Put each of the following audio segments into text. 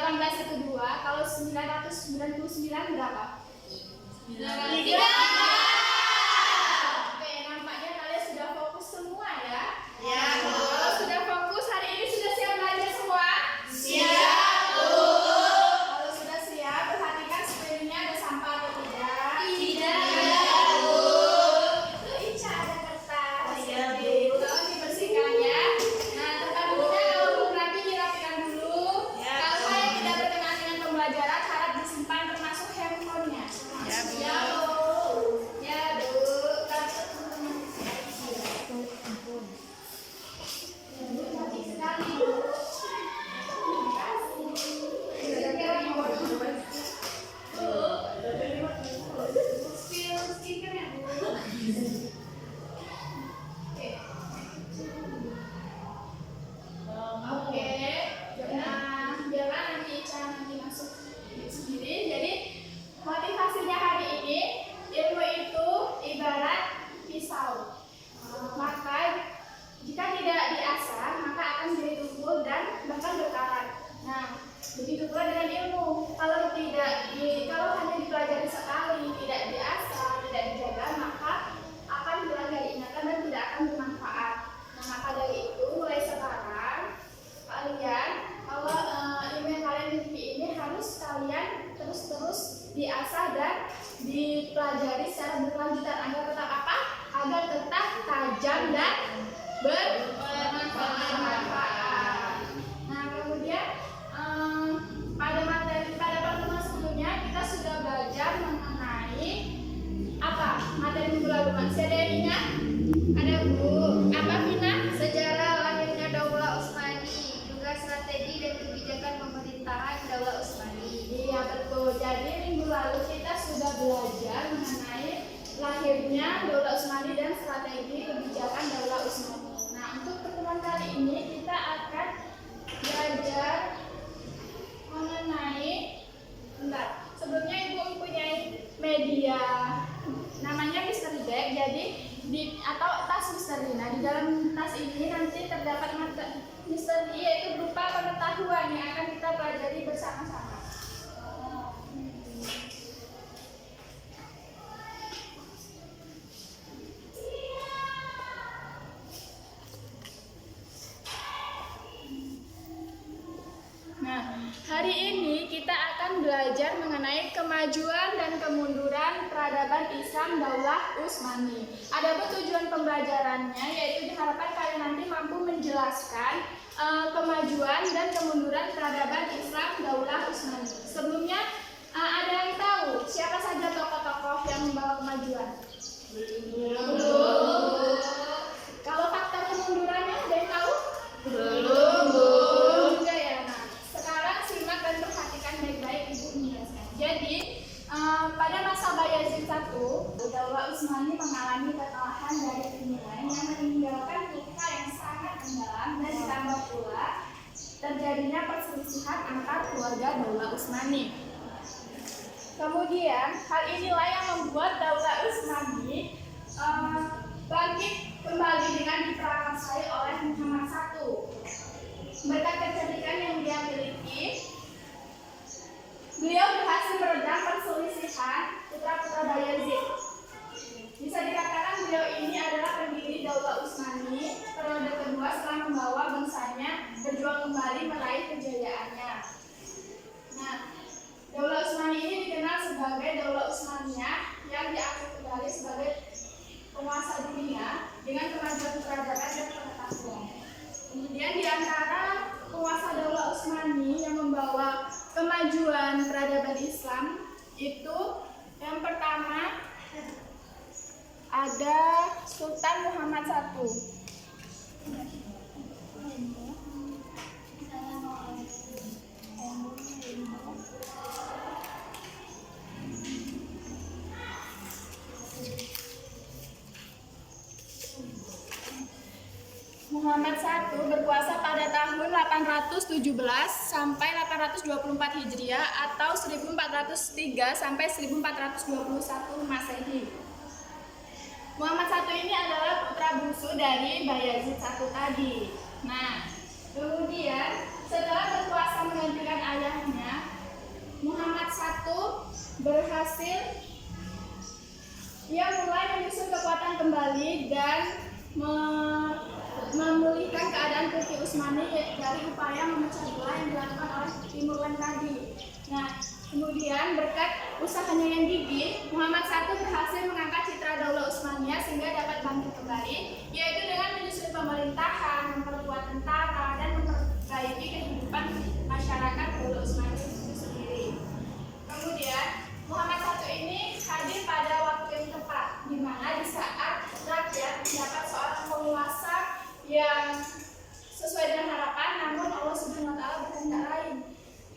18 itu 2, kalau 999 berapa? 3. Oke, nampaknya kalian sudah fokus semua ya? Ya, Bu. Kalau sudah fokus, hari ini sudah siap belajar semua? Siap, Bu. Kalau sudah siap, perhatikan sekelilingnya ada sampah atau tidak? Tidak, Bu. Itu Ica ada kertas. Iya, Bu. Jadi, tolong dibersihkan ya. Nah, tempat duduknya kalau belum rapi dirapikan dulu. Ya, Kalau Bu. saya tidak berkenan dengan pembelajaran, harap disimpan termasuk handphonenya. Ya, Bu. Ya, Bu. Ya, Bu. Cantik sekali, Bu. Terima kasih. Kira-kira mau spill skincare ya, Bu. Oke. Nah, biarlah nanti Ica nanti masuk sendiri. Jadi motivasinya hari ini, ilmu itu ibarat pisau. Maka jika tidak diasah, maka akan jadi tumpul dan bahkan berkarat. Nah, begitu pula dengan ilmu. Kalau hanya dipelajari sekali, tidak diasah, tidak dijaga, maka akan hilang dari ingatan dan tidak akan bermanfaat. Nah, maka dari itu mulai sekarang kalian kalau ilmu yang kalian miliki ini harus kalian terus diasah dan dipelajari secara berkelanjutan agar tetap apa? Agar tetap tajam dan bermanfaat. Nah, kemudian pada pertemuan sebelumnya kita sudah belajar mengenai apa materi minggu lalu. Masih ada yang ingat? Ada, Bu. Apa, Vina? Sejarah lahirnya Daulah Utsmani, juga strategi dan kebijakan pemerintahan Daulah Utsmani. Iya, betul. Jadi minggu lalu kita sudah belajar mengenai lahirnya Daulah Utsmani dan strategi kebijakan Daulah Utsmani. Nah, untuk pertemuan kali ini kita akan belajar mengenai sebelumnya Ibu mempunyai media namanya Misteri Bag, jadi atau tas misteri. Nah, di dalam tas ini nanti terdapat misteri, yaitu berupa pengetahuan yang akan kita pelajari bersama-sama. Nah, hari ini kita akan belajar mengenai kemajuan dan kemunduran peradaban Islam Daulah Utsmani. Adapun tujuan pembelajarannya yaitu diharapkan kalian nanti mampu menjelaskan kemajuan dan kemunduran peradaban Islam Daulah Utsmani. Sebelumnya ada yang tahu siapa saja tokoh-tokoh yang membawa kemajuan? Belum. Kalau faktor kemundurannya ada yang tahu? Belum juga ya. Nah, sekarang simak dan perhatikan baik-baik Ibu menjelaskan. Jadi pada masa Bayazid I, Daulah Utsmani mengalami kekalahan dari Finland yang meninggalkan luka yang sangat mendalam, dan ditambah pula terjadinya perselisihan antar keluarga Daulah Utsmani. Kemudian hal inilah yang membuat Daulah Utsmani bangkit kembali dengan diprakarsai oleh Muhammad I. Berkat kecerdikan yang dia miliki, beliau berhasil meredam perselisihan putra-putra Bayazid. Bisa dikatakan beliau ini adalah pendiri Daulah Utsmani periode kedua setelah membawa bangsanya berjuang kembali meraih kejayaannya. Nah, Daulah Utsmani ini dikenal sebagai Daulah Utsmaniyah yang diakui kembali sebagai penguasa dunia dengan kemajuan peradaban dan pengetahuan. Kemudian di antara penguasa Daulah Utsmani yang membawa kemajuan peradaban Islam itu yang pertama ada Sultan Muhammad I. Muhammad I berkuasa pada tahun 817 sampai 824 Hijriah atau 1403 sampai 1421 Masehi. Muhammad I ini adalah putra bungsu dari Bayazid I tadi. Nah, kemudian setelah berkuasa menggantikan ayahnya, berhasil mulai menyusun kekuatan kembali dan memulihkan keadaan Turki Utsmani dari upaya memecah belah yang dilakukan oleh Timur Leng tadi. Nah, kemudian berkat usahanya yang gigih, Muhammad I berhasil mengangkat citra Daulah Utsmaniyah sehingga dapat bangkit kembali, yaitu dengan menyusun pemerintahan, memperkuat tentara, dan memperbaiki kehidupan masyarakat Daulah Utsmaniyah itu sendiri. Kemudian Muhammad I ini hadir pada waktu yang tepat, di mana di saat rakyat mendapat seorang penguasa yang sesuai dengan harapan, namun Allah Subhanahu wa taala berkehendak lain.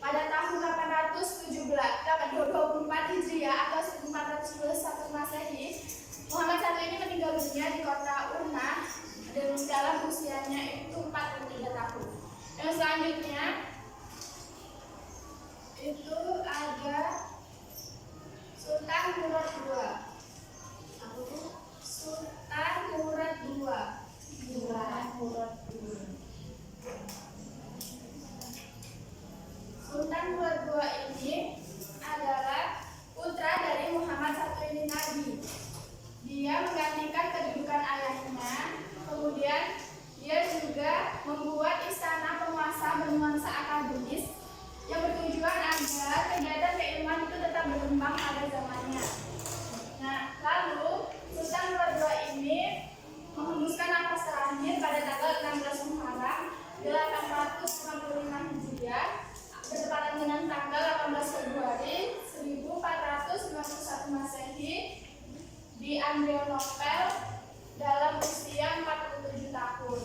Pada tahun 824 Hijriah atau 1421 Masehi, Muhammad I ini meninggal dunia di kota Urna dan dalam usianya itu 43 tahun. Yang selanjutnya itu ada Sultan Murad II. Sultan Murad II. Sultan Murad II ini adalah putra dari Muhammad I ini Nabi. Dia menggantikan kedudukan ayahnya. Kemudian dia juga membuat istana penguasa bernuansa akademis yang bertujuan agar kegiatan keilmuan itu tetap berkembang pada zamannya. Nah, lalu Sultan Murad II ini menghembuskan nafas terakhir pada tanggal 16 Muharram 855 Hijriah bertepatan dengan tanggal 18 Februari 1491 Masehi di Adrianople dalam usia 47 tahun.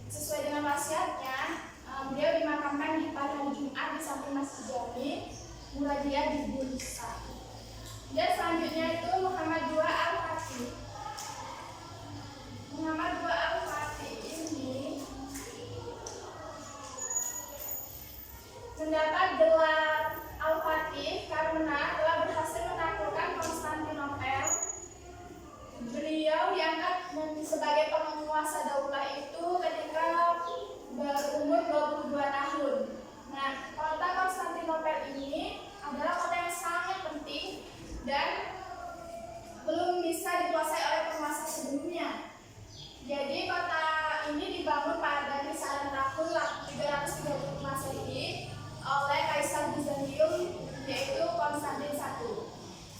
Sesuai dengan wasiatnya, beliau dimakamkan di pada hari Jumat di samping Masjid Jami Muradiyah di Bursa. Dan selanjutnya itu Muhammad II Al-Fatih. Muhammad II Al-Fatih ini mendapat gelar Al-Fatih karena telah berhasil menaklukkan Konstantinopel. Beliau diangkat sebagai penguasa daulah itu ketika berumur 22 tahun. Nah, kota Konstantinopel ini adalah kota yang sangat penting dan belum bisa dikuasai oleh penguasa sebelumnya. Jadi kota ini dibangun pada kisaran tahun 330 Masehi oleh Kaisar Bizantium, yaitu Konstantin I.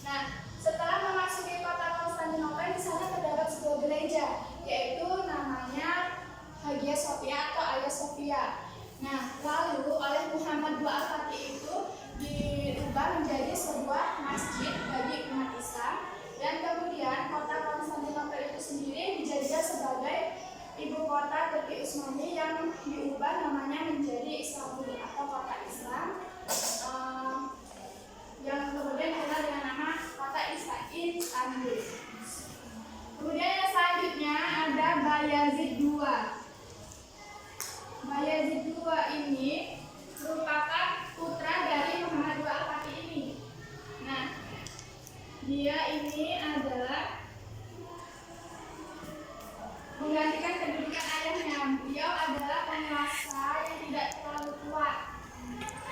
Nah, setelah memasuki kota Konstantinopel, di sana terdapat sebuah gereja, yaitu namanya Hagia Sophia atau Hagia Sophia. Nah, lalu oleh Muhammad II Al-Fatih itu diubah menjadi sebuah masjid bagi umat Islam, dan kemudian kota Konstantinopel itu sendiri dijadikan sebagai ibu kota Turki Utsmani yang diubah namanya menjadi Istanbul atau kota Islam, yang kemudian dikenal dengan nama kota Istanbul. Kemudian yang selanjutnya ada Bayazid II. Bayazid II ini merupakan putra dari Muhammad II Al-Fatih ini. Nah, dia ini adalah menggantikan kedudukan ayahnya. Beliau adalah penguasa yang tidak terlalu kuat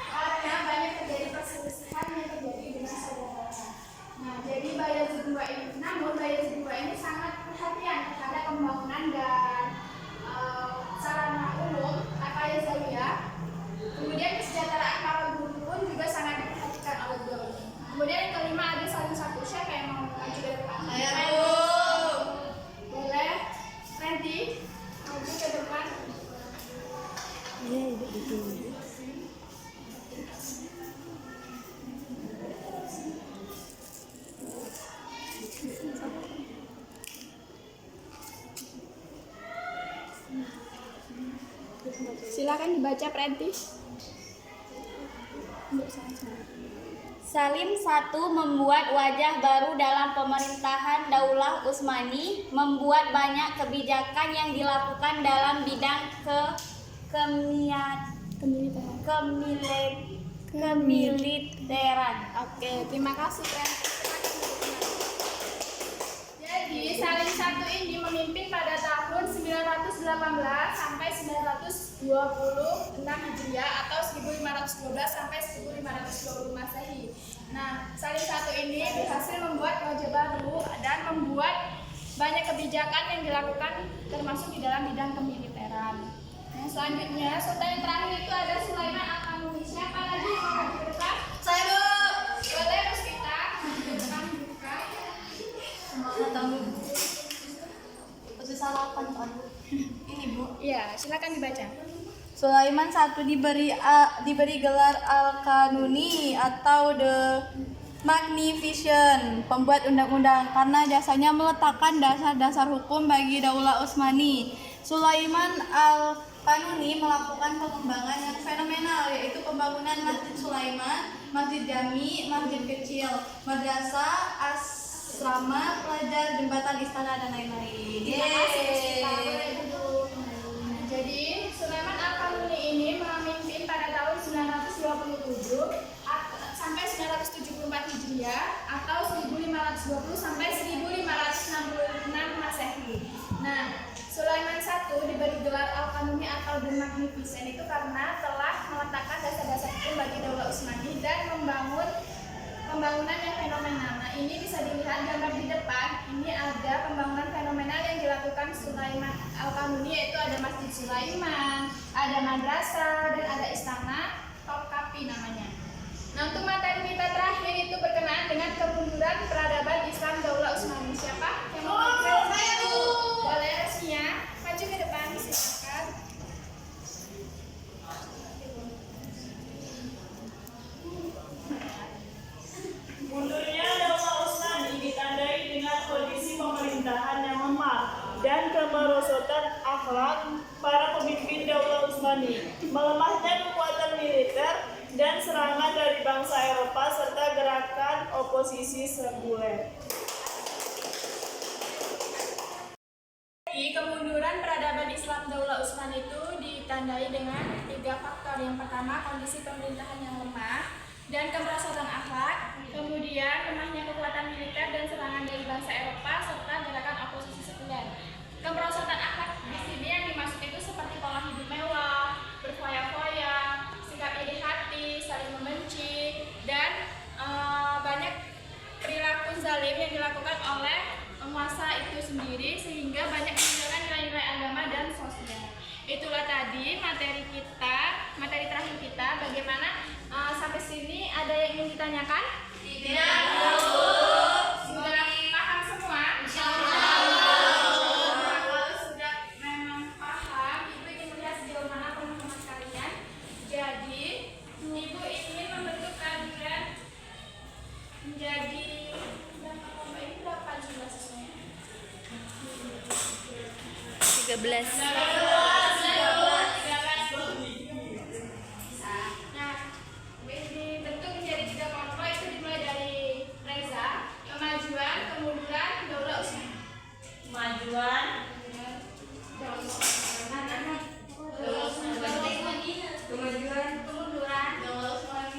karena banyak terjadi perselisihan yang terjadi dengan saudaranya. Nah, jadi Bayazid II ini, namun Bayazid II ini sangat perhatian terhadap pembangunan dan sarana umum atau Yazawiyah. Kemudian kesejahteraan para guru pun juga sangat diperhatikan oleh beliau. Kemudian yang kelima ada salah satu, siapa yang mau maju ke depan? Saya, Bu. Boleh, Randy maju ke depan. Silakan dibaca, Prentis. Salim I membuat wajah baru dalam pemerintahan Daulah Utsmani, membuat banyak kebijakan yang dilakukan dalam bidang kemiliteran. Oke, terima kasih, Prentis. Jadi, Salim I ini memimpin pada tahun 918 sampai 926 Hijriah atau 1512 sampai 1520 Masehi. Nah, Salim I ini banyak kebijakan yang dilakukan termasuk di dalam bidang kemiliteran. Nah, selanjutnya sultan yang terakhir itu ada Sulaiman Al-Qanuni. Siapa lagi yang mau maju ke depan? Saya Bu. Boleh Mas kita maju ke depan buka. Semangat tamu. Posisi sarapan Pak. Ini Bu. Iya, silakan dibaca. Sulaiman I diberi gelar Al-Qanuni atau The Magnificent, pembuat undang-undang, karena jasanya meletakkan dasar-dasar hukum bagi Daulah Utsmani. Sulaiman Al-Qanuni melakukan pengembangan yang fenomenal, yaitu pembangunan Masjid Sulaiman, Masjid Jami, Masjid Kecil, madrasah, asrama pelajar, jembatan istana, dan lain-lain. Terima kasih Mas Kita. Boleh duduk. Jadi Sulaiman Al-Qanuni ini memimpin pada tahun 927 sampai 974 Hijriah atau 1520 sampai 1566 Masehi. Nah, Sulaiman I diberi gelar Al-Qanuni atau The Magnificent itu karena telah meletakkan dasar-dasar hukum bagi Daulah Utsmani dan membangun pembangunan yang fenomenal. Nah, ini bisa dilihat gambar di depan. Ini ada pembangunan fenomenal yang dilakukan Sulaiman Al-Qanuni, yaitu ada Masjid Sulaiman, ada madrasah, dan ada istana Topkapi namanya. Nah, untuk materi kita terakhir itu berkenaan dengan kemunduran peradaban Islam Daulah Utsmani. Siapa yang mau maju? Saya Bu. Boleh Resmia maju ke depan, silakan. Mundurnya Daulah Utsmani ditandai dengan kondisi pemerintahan yang lemah dan kemerosotan akhlak para pemimpin Daulah Utsmani, melemahnya kekuatan militer dan serangan dari bangsa Eropa serta gerakan oposisi sekuler. Kemunduran peradaban Islam Daulah Utsmani itu ditandai dengan 3 faktor. Yang pertama, kondisi pemerintahan yang lemah dan kemerosotan akhlak, kemudian lemahnya kekuatan militer dan serangan dari bangsa Eropa serta gerakan oposisi sekuler. Kemerosotan akhlak di sini yang dimaksud itu seperti pola hidup mewah, berfoya-foya, sikap iri hati, saling membenci, dan banyak perilaku zalim yang dilakukan oleh penguasa itu sendiri sehingga banyak meninggalkan nilai-nilai agama dan sosial. Itulah tadi materi terakhir kita. Bagaimana sampai sini ada yang ingin ditanyakan? Tidak. Sudah paham semua? Kalau sudah memang paham, Ibu ingin melihat sejauh mana pemahaman kalian. Jadi, Ibu ingin membentuk kalian menjadi berapa kelompok ini? Berapa jumlah siswanya? 13. Nah, dibentuk menjadi 3 kelompok itu dimulai dari Reza, kemajuan, kemunduran, Daulah Utsmani. Kemajuan, Kemunduran, Daulah Utsmani. Kemunduran, Daulah Utsmani.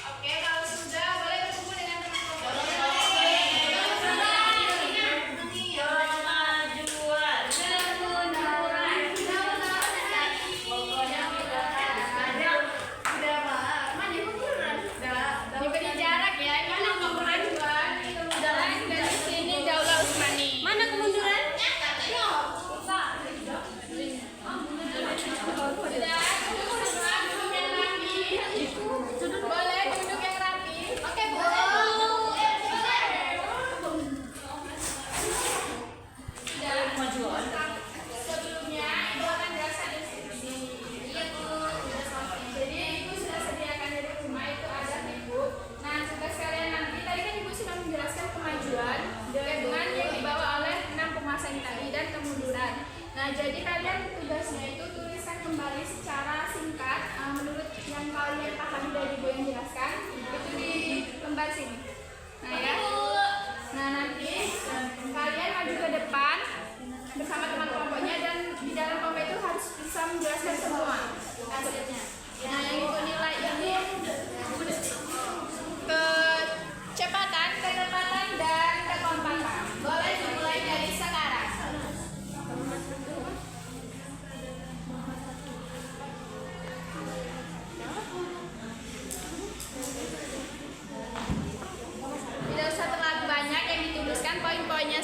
Oke, kalau sudah boleh bertemu dengan diberi jarak ya. Ini kemajuan, kemunduran, dan di sini Daulah Utsmani. Mana kemunduran? Boleh duduk yang rapi. Oke, Bu. Sebelumnya Ibu akan jelaskan instruksi. Iya, Bu. Jadi Ibu sudah sediakan dari rumah itu ada Ibu. Nah, tugas kalian nanti tadi kan Ibu sudah menjelaskan kemajuan dengan yang dibawa oleh 6 penguasa ini tadi dan kemunduran. Nah, jadi kalian tugasnya itu tuliskan kembali secara singkat menurut yang kalian pahami dari Ibu yang jelaskan itu di lembar sini. Nah ya. Nah, nanti kalian maju ke depan bersama teman kelompoknya dan di dalam kelompok itu harus bisa menjelaskan semua hasilnya. Nah, yang Ibu nilai ini kecepatan, ketepatan, dan kekompakan. Boleh dimulai dari sekarang.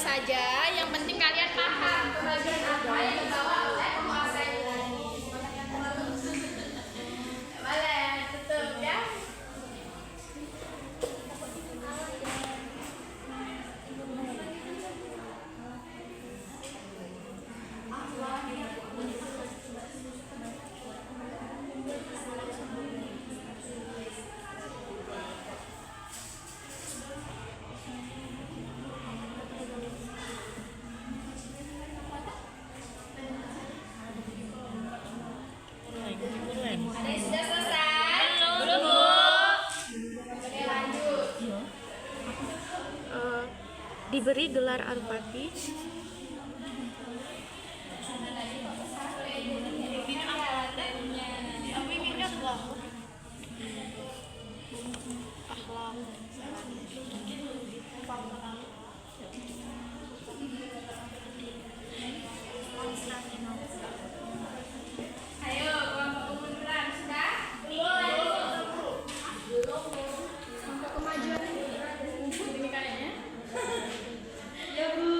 saja, yang penting kalian paham kemajuan apa yang dibawa oleh penguasa ini. Boleh tutup ya. Ada yang sudah selesai? Belum. Oke, lanjut. Diberi gelar Alpati. Ayo, kelompok kemunduran sudah? Belum. Kelompok kemajuan ini kayaknya. Ya, Bu.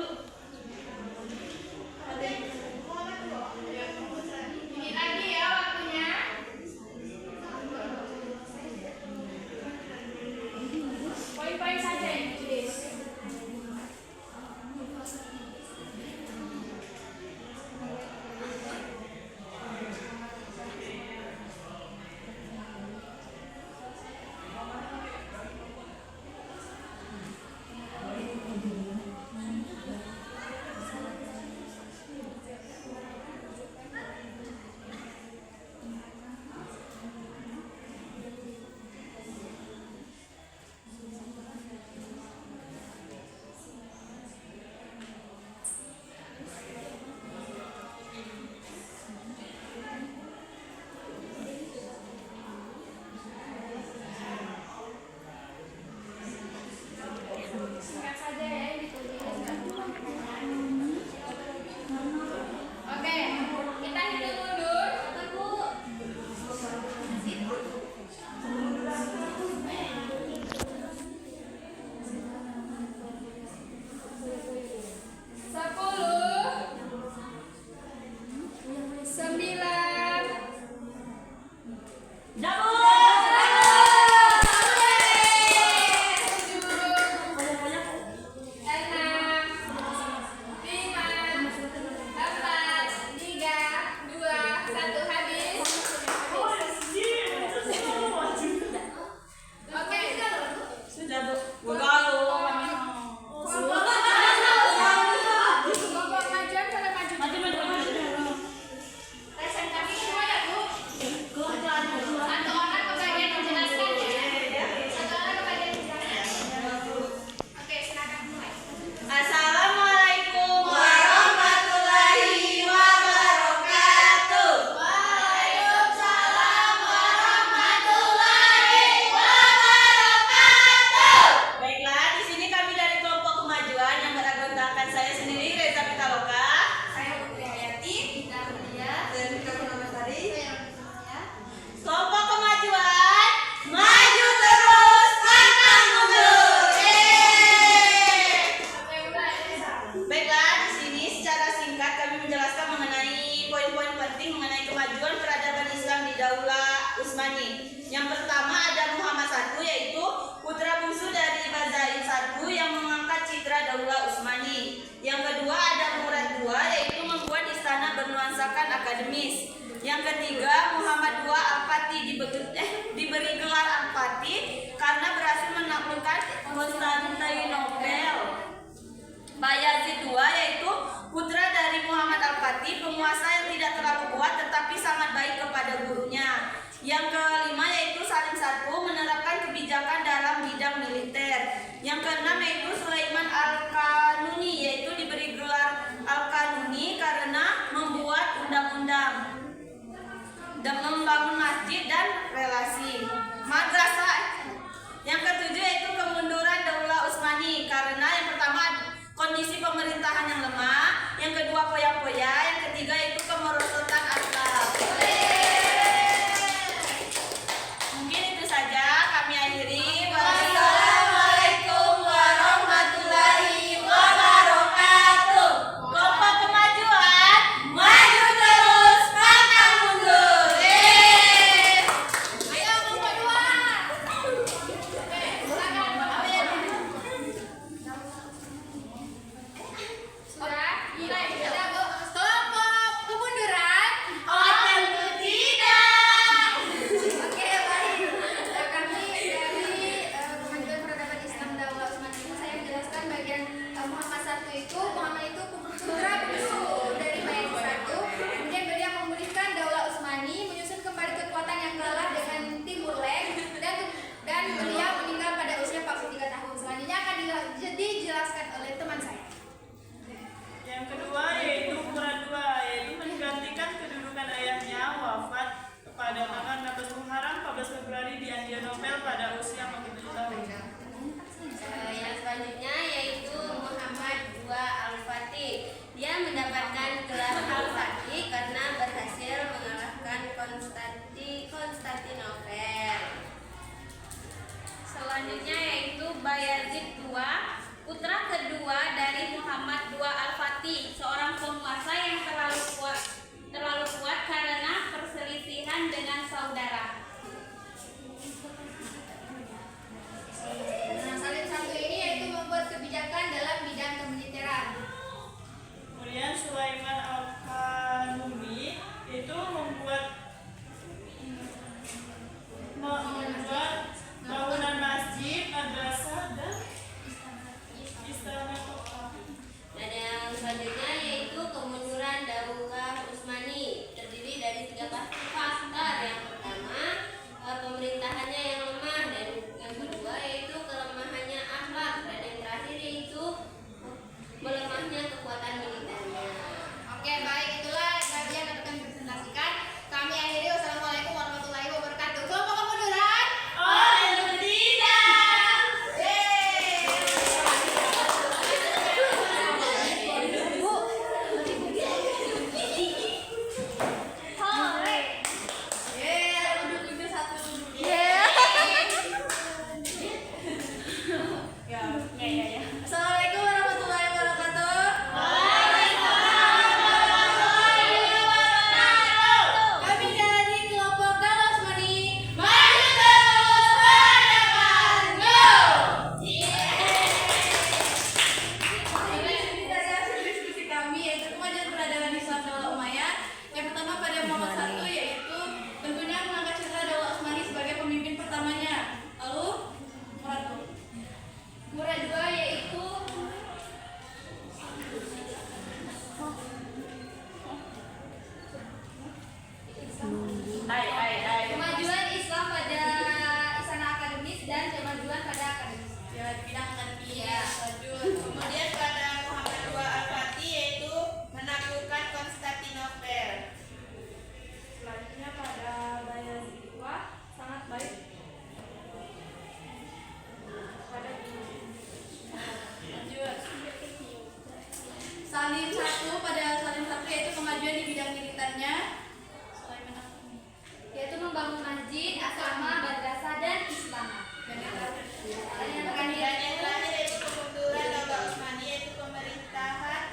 Ini lagi ya waktunya. Poin-poin saja yang ditulis. Singkat saja ya yang ditulis. Oke, kita hitung mundur. Sepuluh, 9, Yang pertama ada Muhammad I, yaitu putra bungsu dari Bazain I yang mengangkat citra Daulah Utsmani. Yang kedua ada Murad II, yaitu membuat istana bernuansakan akademis. Yang ketiga Muhammad II Al-Fatih diberi gelar Al-Fatih karena berhasil menaklukkan Konstantinopel. Bayazid II, yaitu putra dari Muhammad Al-Fatih, penguasa yang tidak terlalu kuat tetapi sangat baik kepada gurunya. Yang kelima yaitu Salim I menerapkan kebijakan dalam bidang militer. Yang keenam yaitu Sulaiman Al-Kanuni, yaitu diberi gelar Al-Kanuni karena membuat undang-undang dan membangun masjid dan relasi madrasah. Yang ketujuh yaitu kemunduran Daulah Utsmani karena yang pertama kondisi pemerintahan yang lemah, yang kedua poya-poya, yang ketiga yaitu kemerosotan akhlak. Mungkin itu saja kami akhiri. Wassalamualaikum warahmatullahi wabarakatuh. itu Muhammad itu putra bungsu dari Bayezid I. Kemudian beliau memulihkan Daulah Utsmani, menyusun kembali kekuatan yang kalah dengan Timur Leng, dan beliau meninggal pada usia 43 tahun. Selanjutnya akan dijelaskan oleh teman saya. Yang kedua yaitu Murad II, yaitu menggantikan kedudukan ayahnya wafat pada tanggal 16 Muharram 14 Februari di Adrianople pada usia 47 tahun. Yang selanjutnya yaitu Muhammad II Al-Fatih. Dia mendapatkan gelar Al-Fatih karena berhasil mengalahkan Konstantinopel. Selanjutnya yaitu Bayezid II, putra kedua dari Muhammad II Al-Fatih, seorang penguasa yang terlalu kuat karena perselisihan dengan saudara. Nah, Salim I ini yaitu membuat kebijakan dalam bidang kemiliteran. Kemudian Sulaiman Al-Kanuni itu membuat bangunan masjid, madrasah dan istana kota. Dan yang selanjutnya yaitu kemunduran Daulah Utsmani, terdiri dari 3 faktor. Yang pertama, pemerintahannya yang lemah, dan yang kedua yaitu kelemahannya akhlak, dan yang terakhir yaitu melemahnya kekuatan militernya. Oke, baik, itulah bagian yang akan dipresentasikan. Kami akhiri. Wassalamualaikum warahmatullahi wabarakatuh. Kelompok kemunduran. Oh, tidak. Duduk satu duduk. Assalamualaikum warahmatullahi wabarakatuh. Kami dari kelompok Daulah Utsmani. Maju terus berdepan, go! Dari hasil diskusi kami yaitu kemajuan peradaban Islam Daulah Umayyah. Yang pertama pada Muhammad I yaitu tentunya mengangkat citra Daulah Utsmani sebagai pemimpin pertamanya. Lalu Murad II yaitu kemajuan Islam pada istana akademis dan kemajuan pada akademis. ya di bidang akademik. Iya. Lanjut. Kemudian pada Muhammad II Al-Fatih yaitu menaklukkan Konstantinopel. Selanjutnya pada Bayezid II sangat baik pada lanjut. Salim I pada Salim I yaitu kemajuan di bidang militernya. Sulaiman Al-Kanuni. Yaitu membangun masjid, asrama, madrasah, dan istana. Dan yang terakhir. Dan yang Dan terakhir yang terakhir yaitu kemunduran Daulah Utsmani, yaitu pemerintahan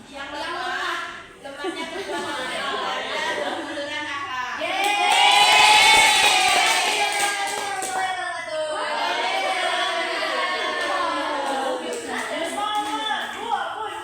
yang lemah, lemahnya kekuatan dan kemunduran akhlak. Semangat, 2 poin.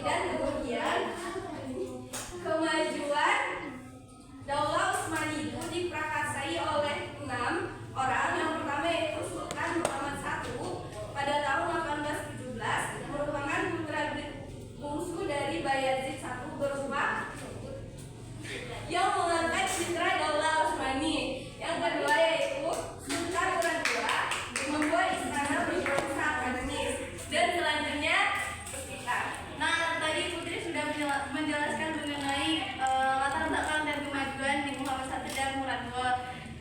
dan kemudian kemajuan Daulah Utsmani itu diprakarsai oleh 6 orang. Yang pertama yaitu Sultan Muhammad I pada tahun 1817, merupakan putra bungsu dari Bayazid I berupa yang mengangkat citra Daulah Utsmani. Yang kedua yaitu Sultan Murad II membuat istana berbangsa akademis. Dan selanjutnya Nah, tadi Putri sudah menjelaskan mengenai latar belakang dan kemajuan di Muhammad I dan Murad II.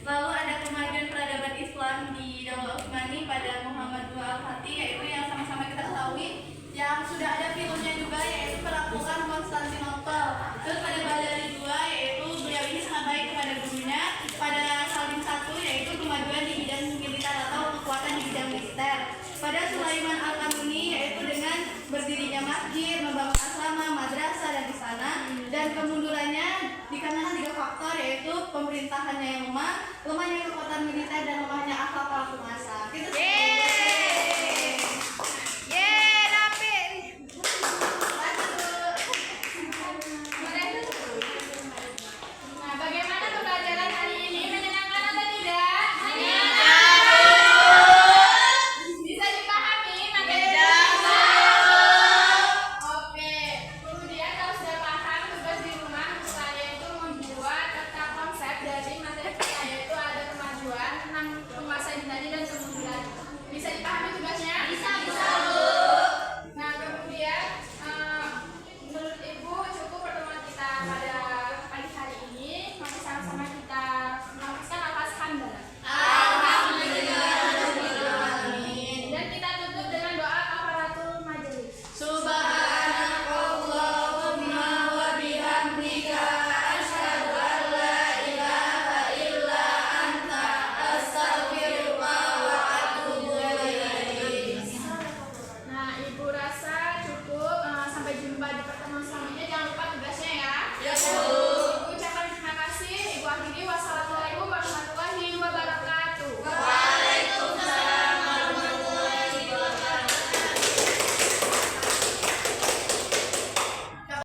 Lalu ada kemajuan peradaban Islam di Daulah Utsmani pada Muhammad II Al-Fatih, yaitu yang sama-sama kita ketahui, yang sudah ada filmnya juga, yaitu Penaklukan Konstantinopel. Terus pada Baladhi II, yaitu beliau ini sangat baik kepada gurunya. Pada Salim I, yaitu kemajuan di bidang militer atau kekuatan di bidang militer. Pada Sulaiman Al-Kanuni, yaitu dengan berdirinya masjid, membangun asrama, madrasah, dan istana. Dan kemundurannya dikarenakan 3 faktor, yaitu pemerintahannya yang lemah, lemahnya kekuatan militer, dan lemahnya akhlak para penguasa. Gitu.